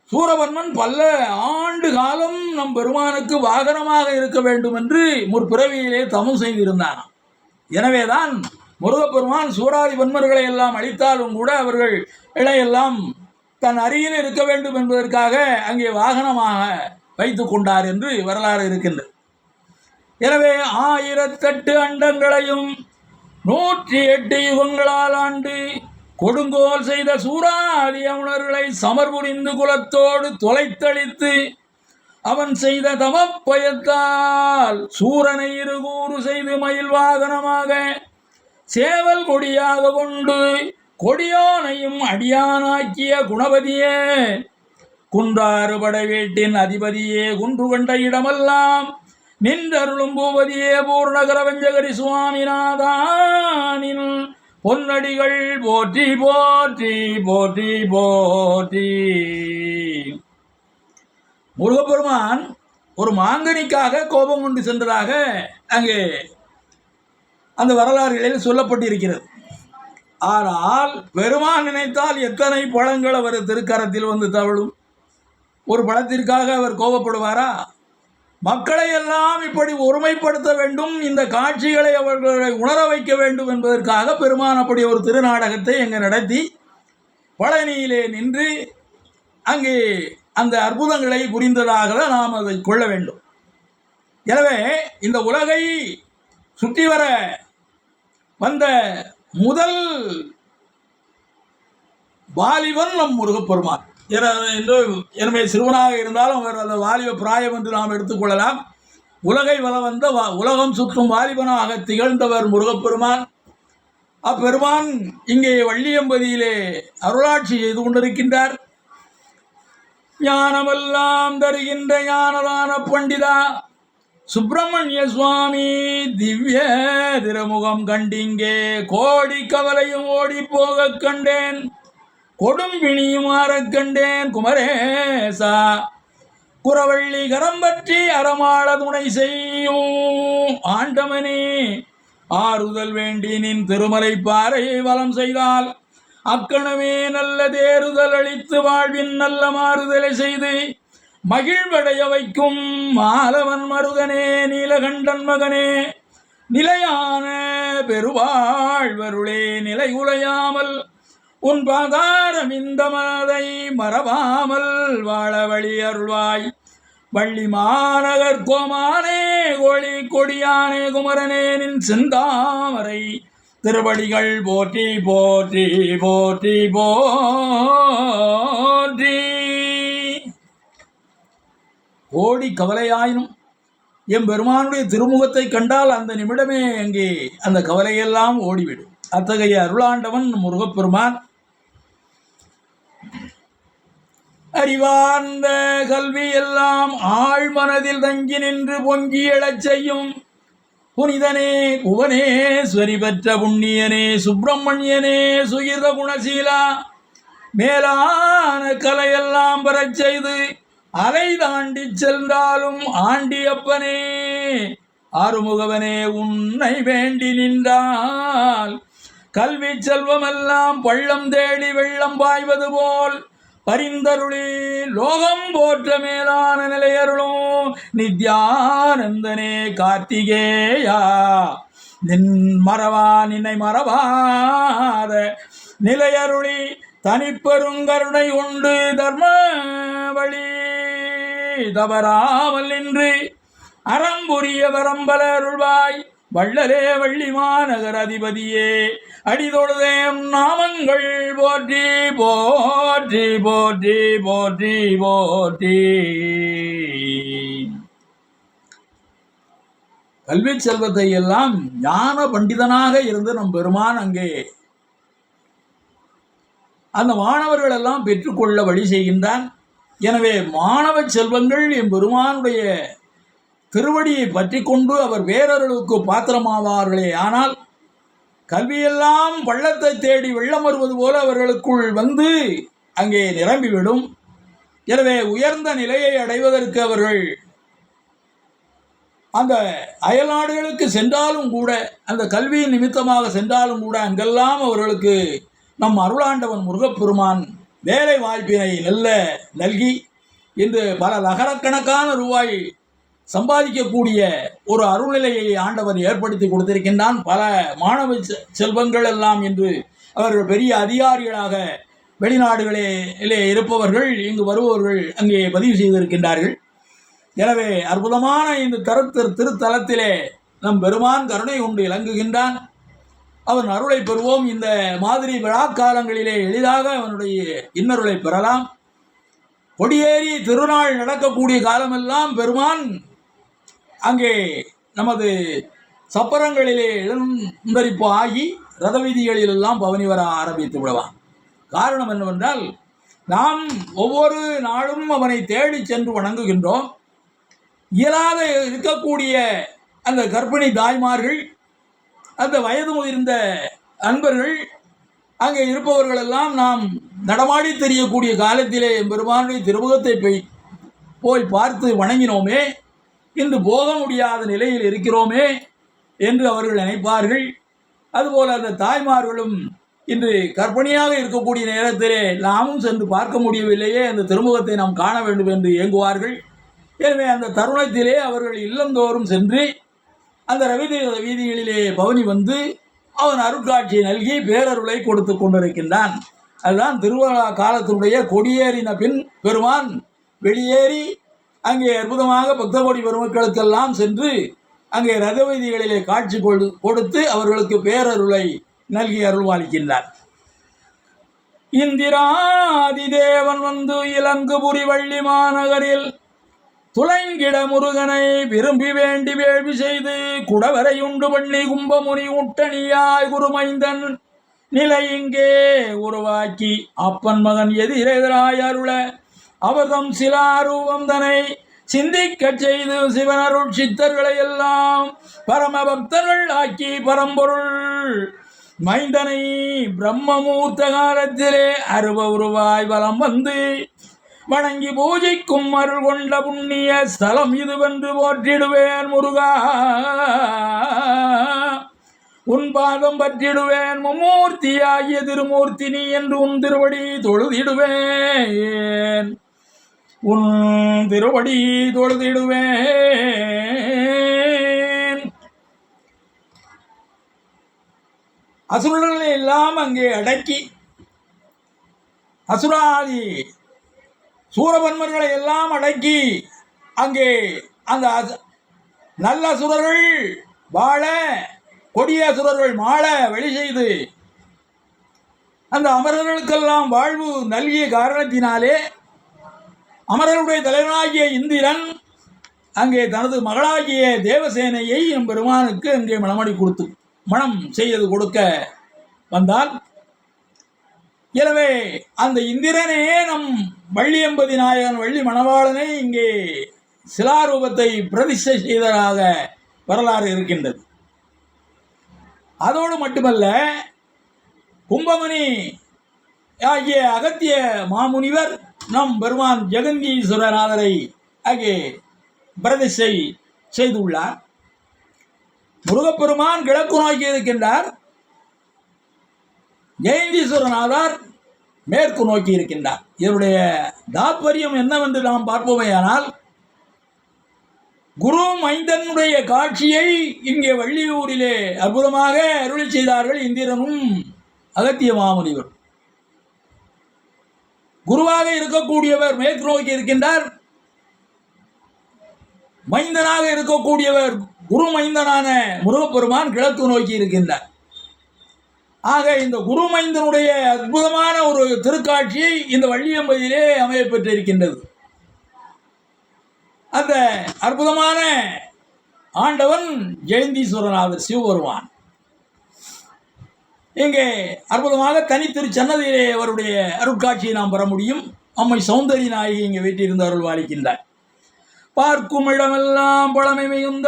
S1: சூரபன்மன் பல ஆண்டு காலம் நம் பெருமானுக்கு வாகனமாக இருக்க வேண்டும் என்று முற்பிறவியிலே தவம் செய்திருந்தான். எனவேதான் முருகப்பெருமான் சூராதி பன்மர்களை எல்லாம் அழித்தாலும் கூட அவர்கள் இடையெல்லாம் தன் அருகில் இருக்க வேண்டும் என்பதற்காக அங்கே வாகனமாக வைத்து கொண்டார் என்று வரலாறு இருக்கின்றது. எனவே 1008 அண்டங்களையும் 108 யுகங்களால் ஆண்டு கொடுங்கோல் செய்த சூராதி அவுணர்களை சமர்புரிந்து குலத்தோடு தொலைத்தளித்து அவன் செய்த தவப்பயத்தால் சூரனை இருகூறு செய்து மயில் வாகனமாக சேவல் கொடியாக கொண்டு கொடியோனையும் அடியானாக்கிய குணபதியே, குன்றாறுபடை வீட்டின் அதிபதியே, குன்று கண்ட இடமெல்லாம் நின்றருளும் பூபதியே, பூர்ணகர வஞ்சகரி சுவாமிநாதானின் பொன்னடிகள் போற்றி போற்றி போற்றி போற்றி. முருகப்பெருமான் ஒரு மாங்கனிக்காக கோபம் கொண்டு சென்றதாக அங்கே அந்த வரலாறுகளில் சொல்லப்பட்டிருக்கிறது. ஆனால் பெருமான் நினைத்தால் எத்தனை பழங்கள் அவர் திருக்கரத்தில் வந்து தவழும். ஒரு பழத்திற்காக அவர் கோபப்படுவாரா? மக்களை எல்லாம் இப்படி ஒருமைப்படுத்த வேண்டும், இந்த காட்சிகளை அவர்களை உணர வைக்க வேண்டும் என்பதற்காக பெருமான் அப்படி ஒரு திருநாடகத்தை அங்கே நடத்தி பழனியிலே நின்று அங்கே அந்த அற்புதங்களை புரிந்ததாக நாம் அதை கொள்ள வேண்டும். எனவே இந்த உலகை சுற்றி வர வந்த முதல் வாலிபன் நம் முருகப்பெருமான். எனவே சிறுவனாக இருந்தாலும் அவர் அந்த வாலிப பிராயம் என்று நாம் எடுத்துக்கொள்ளலாம். உலகை வள வந்த உலகம் சுற்றும் வாலிபனாக திகழ்ந்தவர் முருகப்பெருமான். அப்பெருமான் இங்கே வள்ளியம்பதியிலே அருளாட்சி செய்து கொண்டிருக்கின்றார். ஞானமெல்லாம் தருகின்ற ஞானதான பண்டிதா சுப்பிரமணிய சுவாமி திவ்ய திருமுகம் கண்டிங்கே கோடி கவலையும் ஓடி போக கண்டேன், கொடும்பிணியும் ஆறக் கண்டேன் குமரேசா, குறவள்ளி கரம் பற்றி அறமாள துணை செய்யும் ஆண்டவனே, ஆறுதல் வேண்டி நின் திருமலை பாறையை வலம் செய்தால் அக்கணமே நல்ல தேறுதல் அளித்து வாழ்வின் நல்ல மாறுதலை செய்து மகிழ்வடைய வைக்கும் மாலவன் மருதனே, நீலகண்டன் மகனே, நிலையான பெருவாழ்வருளே, நிலை உலையாமல் உன் பாதாரம் இந்த மனதை மறவாமல் வாழ வழி அருள்வாய். வள்ளி மாநகர் கோமானே, கோழி கொடியானே, குமரனே, நின் செந்தாமரை திருவடிகள் போற்றி போற்றி போற்றி போற்றி. கோடி கவலையாயினும் எம்பெருமானுடைய திருமுகத்தை கண்டால் அந்த நிமிடமே அங்கே அந்த கவலையெல்லாம் ஓடிவிடும். அத்தகைய அருளாண்டவன் முருகப்பெருமான். அறிவார்ந்த கல்வி எல்லாம் ஆழ்மனதில் தங்கி நின்று பொங்கி எழச் செய்யும் புனிதனே, புவனேஸ்வரி பெற்ற புண்ணியனே, சுப்பிரமணியனே, சுகித குணசீலா, மேலான கலையெல்லாம் பெறச் செய்து அலை தாண்டி சென்றாலும் ஆண்டியப்பனே, ஆறுமுகவனே, உன்னை வேண்டி நின்றால் கல்வி செல்வமெல்லாம் பள்ளம் தேடி வெள்ளம் பாய்வது போல் பரிந்தருளி லோகம் போற்ற மேலான நிலையருளும் நித்யானந்தனே, கார்த்திகேயா, நின்னை மறவாத நிலையருளி தனிப்பெருங்கருணை உண்டு தர்ம வழி தவறாமல் நின்று அறம்புரிய வரம்பல அருள்வாய் வள்ளலே வள்ளிமாநகர் அதிபதியே அடிதொழுதேம் நாமங்கள் போற்றி போற்றி போற்றி போற்றி போற்றி. கல்வி செல்வத்தை எல்லாம் ஞான பண்டிதனாக இருந்து நம் பெருமான் அங்கே அந்த மாணவர்கள் எல்லாம் பெற்றுக்கொள்ள வழி செய்கின்றான். எனவே மாணவ செல்வங்கள் என் பெருமானுடைய திருவடியை பற்றி கொண்டு அவர் வேறொருளுக்கு பாத்திரமாவார்களே ஆனால் கல்வியெல்லாம் பள்ளத்தை தேடி வெள்ளம் வருவது போல அவர்களுக்குள் வந்து அங்கே நிரம்பிவிடும். எனவே உயர்ந்த நிலையை அடைவதற்கு அவர்கள் அந்த அயல் நாடுகளுக்கு சென்றாலும் கூட, அந்த கல்வியின் நிமித்தமாக சென்றாலும் கூட அங்கெல்லாம் அவர்களுக்கு நம் அருளாண்டவன் முருகப்பெருமான் வேலை வாய்ப்பினை நல்கி இன்று பல லகரக்கணக்கான ரூபாய் சம்பாதிக்கக்கூடிய ஒரு அருள்நிலையை ஆண்டவன் ஏற்படுத்தி கொடுத்திருக்கின்றான். பல மாணவ செல்வங்கள் எல்லாம் இன்று அவர்கள் பெரிய அதிகாரிகளாக வெளிநாடுகளிலே இருப்பவர்கள் இங்கு வருபவர்கள் அங்கே பதிவு செய்திருக்கின்றார்கள். எனவே அற்புதமான இந்த திருத்தலத்திலே நம் பெருமான் கருணை உண்டு இலங்குகின்றான். அவன் அருளை பெறுவோம். இந்த மாதிரி விழாக்காலங்களிலே எளிதாக அவனுடைய இன்னருளை பெறலாம். கொடியேறி திருநாள் நடக்கக்கூடிய காலமெல்லாம் பெருமான் அங்கே நமது சப்பரங்களிலே எழுந்தரிப்பு ஆகி ரத வீதிகளிலெல்லாம் பவனி வர ஆரம்பித்து விடுவான். காரணம் என்னவென்றால் நாம் ஒவ்வொரு நாளும் அவனை தேடி சென்று வணங்குகின்றோம். இயலாத இருக்கக்கூடிய அந்த கர்ப்பிணி தாய்மார்கள், அந்த வயது முதிர்ந்த அன்பர்கள் அங்கே இருப்பவர்களெல்லாம் நாம் நடமாடி தெரியக்கூடிய காலத்திலே பெருமானுடைய திருமுகத்தை போய் பார்த்து வணங்கினோமே, இன்று போக முடியாத நிலையில் இருக்கிறோமே என்று அவர்கள் நினைப்பார்கள். அதுபோல் அந்த தாய்மார்களும் இன்று கர்ப்பிணியாக இருக்கக்கூடிய நேரத்திலே நாமும் சென்று பார்க்க முடியவில்லையே, அந்த திருமுகத்தை நாம் காண வேண்டும் என்று ஏங்குவார்கள். எனவே அந்த தருணத்திலே அவர்கள் இல்லந்தோறும் சென்று அந்த வீதிகளிலே பவனி வந்து அவன் அருட்காட்சியை நல்கி பேரருளை கொடுத்து கொண்டிருக்கின்றான். அதுதான் திருவிழா காலத்தினுடைய கொடியேறின பின் பெருமான் வெளியேறி அங்கே அற்புதமாக பக்த கோடி பெருமக்களுக்கெல்லாம் சென்று அங்கே ரத வீதிகளிலே காட்சி கொடுத்து அவர்களுக்கு பேரருளை நல்கி அருள்வாளிக்கின்றார். இந்திராதிதேவன் வந்து இலங்குபுரி வள்ளி மாநகரில் துளைங்கிட முருகனை விரும்பி வேண்டி வேள்வி செய்து குடவரை உண்டு பண்ணி கும்பமுனி உட்டணியாய் குருமைந்தன் நிலை இங்கே உருவாக்கி அப்பன் மகன் எதிரெதிராய் அருள அவர்தம் சிலாரூபம் தனை சிந்திக்கச் செய்து சிவனருள் சித்தர்களை எல்லாம் பரம பக்தர்கள் ஆக்கி பரம்பொருள் மைந்தனை பிரம்மமூர்த்த காலத்திலே அருவ உருவாய் வலம் வந்து வணங்கி பூஜைக்கும் அருள் கொண்ட புண்ணிய ஸ்தலம் இதுவென்று போற்றிடுவேன் முருகா. உன் பாதம் பற்றிடுவேன் மும்மூர்த்தி ஆகிய திருமூர்த்தி நீ என்று உன் திருவடி தொழுதிடுவேன், உன் திருவடி தொழுதிடுவேன். அசுரர்களை எல்லாம் அங்கே அடக்கி அசுராதி சூரபன்மர்களை எல்லாம் அடக்கி அங்கே அந்த நல்ல அசுரர்கள் வாழ கொடிய அசுரர்கள் மாள வழி செய்து அந்த அமரர்களுக்கெல்லாம் வாழ்வு நல்கிய காரணத்தினாலே அமரருடைய தலைவனாகிய இந்திரன் அங்கே தனது மகளாகிய தேவசேனையை என் பெருமானுக்கு அங்கே மனம் செய்து கொடுக்க வந்தால், எனவே அந்த இந்திரனே நம் வள்ளியம்பதி நாயகன் வள்ளி மணவாளனை இங்கே சிலாரூபத்தை பிரதிஷ்டை செய்ததாக வரலாறு இருக்கின்றது. அதோடு மட்டுமல்ல, கும்பமுனி ஆகிய அகத்திய மாமுனிவர் நம் பெருமான் ஜெகந்தீஸ்வரநாதரை அங்கே பிரதிஷ்டை செய்துள்ளார். முருகப்பெருமான் கிழக்கு நோக்கி இருக்கின்றார், ஜெயந்தீஸ்வரநாதர் மேற்கு நோக்கி இருக்கின்றார். இதனுடைய தாற்பயம் என்னவென்று நாம் பார்ப்போமேயானால், குரு மைந்தனுடைய காட்சியை இங்கே வள்ளியூரிலே அற்புதமாக அருளி செய்தார்கள் இந்திரனும் அகத்திய மாமுனிவர். குருவாக இருக்கக்கூடியவர் மேற்கு நோக்கி இருக்கின்றார். மைந்தனாக இருக்கக்கூடியவர் குரு மைந்தனான முருகப்பெருமான் கிழக்கு நோக்கி இருக்கின்றார். ஆக இந்த குரு மைந்தனுடைய அற்புதமான ஒரு திருக்காட்சியை இந்த வள்ளியம்பதியிலே அமைய பெற்றிருக்கின்றது. அந்த அற்புதமான ஆண்டவன் ஜெயந்தீஸ்வரநாதர் சிவபெருமான். இங்கே அற்புதமாக தனித்திரு சன்னதியிலே அவருடைய அருட்காட்சியை நாம் பெற முடியும். அம்மை சௌந்தரி நாயகி இங்கே வீட்டிலிருந்து அருள் வாழிக்கின்றார். பார்க்கும் இடமெல்லாம் பழமை மிகுந்த,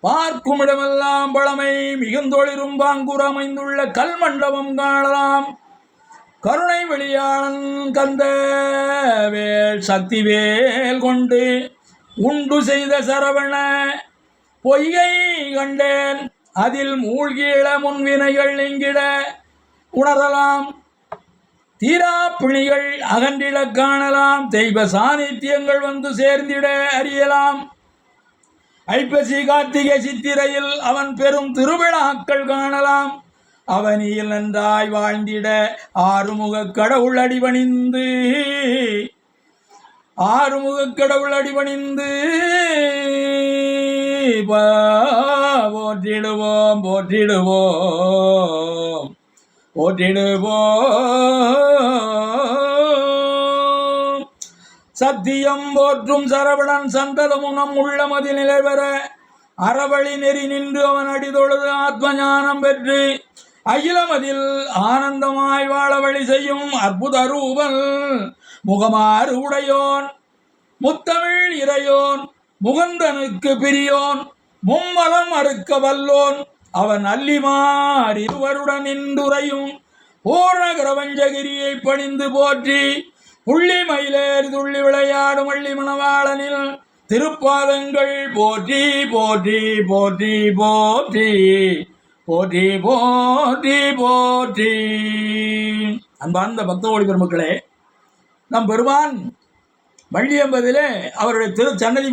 S1: பார்க்கும் இடமெல்லாம் பழமை மிகுந்தொளிரும் பாங்குர் அமைந்துள்ள கல் மண்டபம் காணலாம். கருணை வெளியாளன் கந்த வேல் சக்தி வேல் கொண்டு உண்டு செய்த சரவண பொய்கை கண்டேன். அதில் மூழ்கியிட முன்வினைகள் நீங்கிட உணரலாம். தீரா பிணிகள் அகன்றிட காணலாம். தெய்வ சாநித்தியங்கள் வந்து சேர்ந்திட அறியலாம். ஐப்பசி கார்த்திகை சித்திரையில் அவன் பெரும் திருவிழாக்கள் காணலாம். அவனியில் நன்றாய் வாழ்ந்திட ஆறுமுகக் கடவுள் அடிபணிந்து, ஆறுமுகக் கடவுள் அடிபணிந்து போற்றிடுவோம் போற்றிடுவோம் போற்றிடுவோம். சத்தியம் போற்றும் சரவணன் சந்ததமும் நம் உள்ளமதில் நிலைவர அறவழி நெறி நின்று அவன் அடிதொழுது ஆத்ம ஞானம் பெற்று அகிலமதில் ஆனந்தமாய் வாழ வழி செய்யும் அற்புத ரூபன் முகமாறு உடையோன் முத்தமிழ் இறையோன் முகந்தனுக்கு பிரியோன் மும்மலம் அறுக்க வல்லோன் அவன் அல்லிமார் இருவருடன் நின்றுரையும் பூர்ணகர பஞ்சகிரியை பணிந்து போற்றி புள்ளி மயிலேறி துள்ளி விளையாடும் வள்ளி மணவாளனில் திருப்பாதங்கள் போற்றி போற்றி போற்றி போற்றி போற்றி போற்றி போற்றி. அன்பார்ந்த பக்தகோடி பெருமக்களே, நம் பெருமான் வள்ளியம்பதிலே அவருடைய திருச்சன்னதி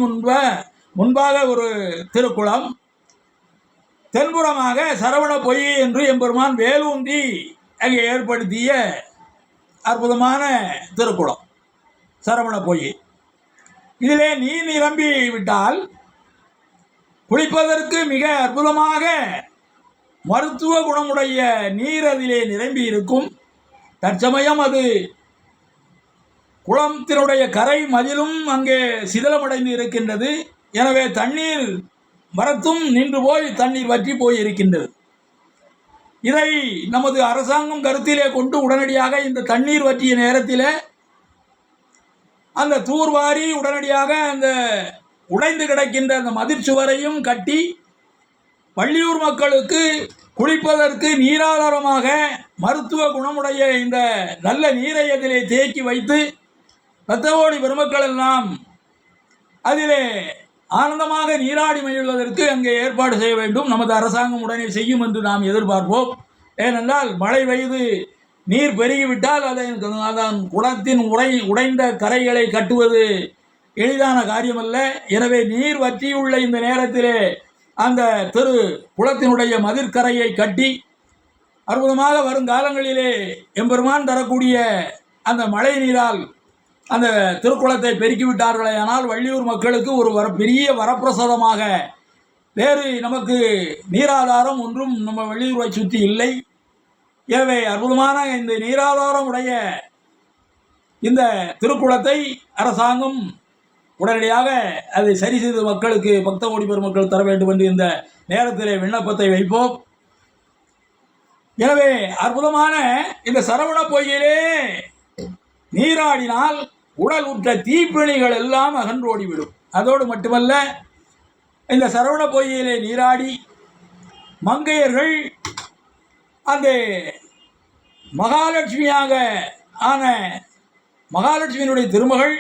S1: முன்பாக ஒரு திருக்குளம், தென்புறமாக சரவண பொய் என்று எம்பெருமான் வேலூன்றி அங்கே ஏற்படுத்திய அற்புதமான திருக்குளம் சரவண பொய். இதிலே நீர் நிரம்பி விட்டால் குளிப்பதற்கு மிக அற்புதமாக மருத்துவ குணமுடைய நீர் அதிலே நிரம்பி இருக்கும். தற்சமயம் அது குளத்தினுடைய கரை மதிலும் அங்கே சிதலமடைந்து இருக்கின்றது. எனவே தண்ணீர் வரத்தும் நின்று போய் தண்ணீர் வற்றி போய் இருக்கின்றது. இதை நமது அரசாங்கம் கருத்திலே கொண்டு உடனடியாக இந்த தண்ணீர் வற்றிய நேரத்தில் அந்த தூர்வாரி உடனடியாக அந்த உடைந்து கிடக்கின்ற அந்த மதிர்ச்சுவரையும் கட்டி வள்ளியூர் மக்களுக்கு குளிப்பதற்கு நீராதாரமாக மருத்துவ குணமுடைய இந்த நல்ல நீரை அதிலே தேக்கி வைத்து பக்தகோடி பெருமக்கள் எல்லாம் அதிலே ஆனந்தமாக நீராடி மகிழ்வதற்கு அங்கே ஏற்பாடு செய்ய வேண்டும். நமது அரசாங்கம் உடனே செய்யும் என்று நாம் எதிர்பார்ப்போம். ஏனென்றால் மழை பெய்து நீர் பெருகிவிட்டால் அதன் குளத்தின் உடைந்த கரைகளை கட்டுவது எளிதான காரியமல்ல. எனவே நீர் வற்றியுள்ள இந்த நேரத்திலே அந்த திரு குளத்தினுடைய மதிர்கரையை கட்டி அற்புதமாக வருங்காலங்களிலே எம்பெருமான் தரக்கூடிய அந்த மழை நீரால் அந்த திருக்குளத்தை பெருக்கிவிட்டார்களே ஆனால் வள்ளியூர் மக்களுக்கு ஒரு பெரிய வரப்பிரசாதமாக வேறு நமக்கு நீராதாரம் ஒன்றும் நம்ம வள்ளியூரை சுற்றி இல்லை. எனவே அற்புதமான இந்த நீராதாரம் உடைய இந்த திருக்குளத்தை அரசாங்கம் உடனடியாக அதை சரி செய்து மக்களுக்கு பக்தகோடி பெருமக்கள் தர வேண்டும் என்று இந்த நேரத்திலே விண்ணப்பத்தை வைப்போம். எனவே அற்புதமான இந்த சரவண பொய்யிலே நீராடினால் உடல் உற்ற தீப்பிணிகள் எல்லாம் அகன்றோடிவிடும். அதோடு மட்டுமல்ல, இந்த சரவண பொய்யிலே நீராடி மங்கையர்கள் அந்த மகாலட்சுமியாக ஆன மகாலட்சுமியினுடைய திருமகள்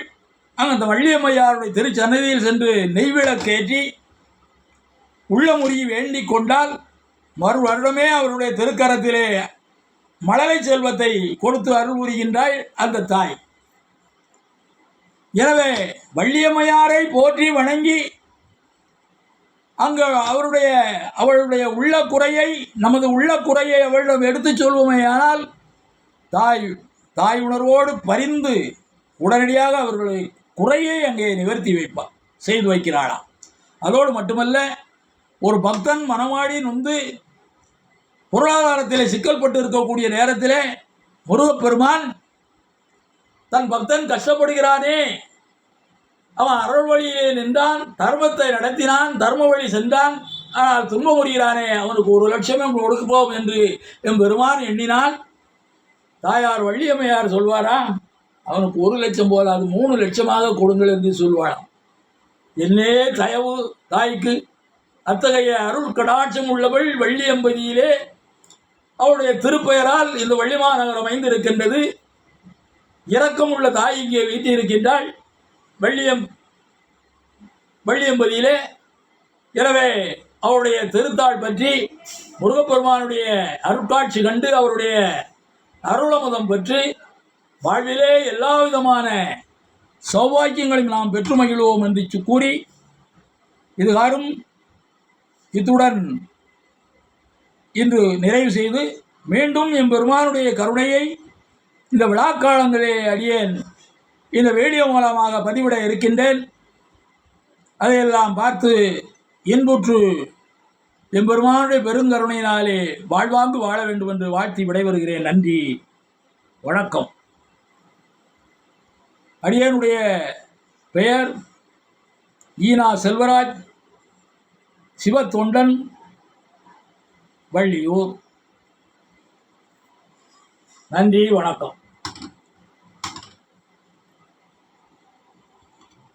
S1: அந்த வள்ளியம்மையாருடைய திருச்சன்னதியில் சென்று நெய்விளக்கேற்றி உள்ளமுறி வேண்டிக் கொண்டால் மறு வருடமே அவருடைய திருக்கரத்திலே மழலை செல்வத்தை கொடுத்து அருள் புரிகின்றாள் அந்த தாய். எனவே வள்ளியம்மையாரை போற்றி வணங்கி அங்கு அவளுடைய உள்ள குறையை நமது உள்ள குறையை அவளிடம் எடுத்துச் சொல்வோமேயானால் தாய் உணர்வோடு பரிந்து உடனடியாக அவர்களை குறையை அங்கே நிவர்த்தி வைப்பார், செய்து வைக்கிறாளாம். அதோடு மட்டுமல்ல, ஒரு பக்தன் மனமாடி நொந்து பொருளாதாரத்தில் சிக்கல்பட்டு இருக்கக்கூடிய நேரத்திலே முருகப்பெருமான் தன் பக்தன் கஷ்டப்படுகிறானே, அவன் அருள் வழியிலே நின்றான், தர்மத்தை நடத்தினான், தர்ம வழி சென்றான், ஆனால் துன்பமுறுகிறானே, அவனுக்கு 1 லட்சம் கொடுப்போம் என்று பெருமான் எண்ணினால் தாயார் வள்ளியம்மையார் சொல்வாரா, அவனுக்கு 1 லட்சம் போதாது 3 லட்சமாக கொடுங்கள் என்று சொல்வாளாம். என்னே தயவு தாய்க்கு! அத்தகைய அருள் கடாட்சம் உள்ளவள் வள்ளியம்பதியிலே அவருடைய திருப்பெயரால் இந்த வள்ளிமாநகரம் அமைந்திருக்கின்றது. இரக்கம் உள்ள தாய் இங்கே வீட்டிருக்கின்றாள் வள்ளியம்பதியிலே. எனவே அவருடைய திருத்தாள் பற்றி முருகப்பெருமானுடைய அருட்காட்சி கண்டு அவருடைய அருளமுதம் பெற்று வாழ்விலே எல்லா விதமான சௌபாக்கியங்களையும் நாம் பெற்று மகிழ்வோம் என்று கூறி இதுகாரும் இத்துடன் இன்று நிறைவு செய்து, மீண்டும் எம்பெருமானுடைய கருணையை இந்த விழாக்காலங்களே அடியேன் இந்த வீடியோ மூலமாக பதிவிட இருக்கின்றேன். அதையெல்லாம் பார்த்து இன்புற்று எம்பெருமானுடைய பெருங்கருணையினாலே வாழ்வாங்கு வாழ வேண்டும் என்று வாழ்த்தி விடைபெறுகிறேன். நன்றி, வணக்கம். அடியேனுடைய பெயர் ஈனா செல்வராஜ், சிவத்தொண்டன், வள்ளியூர். நன்றி, வணக்கம்.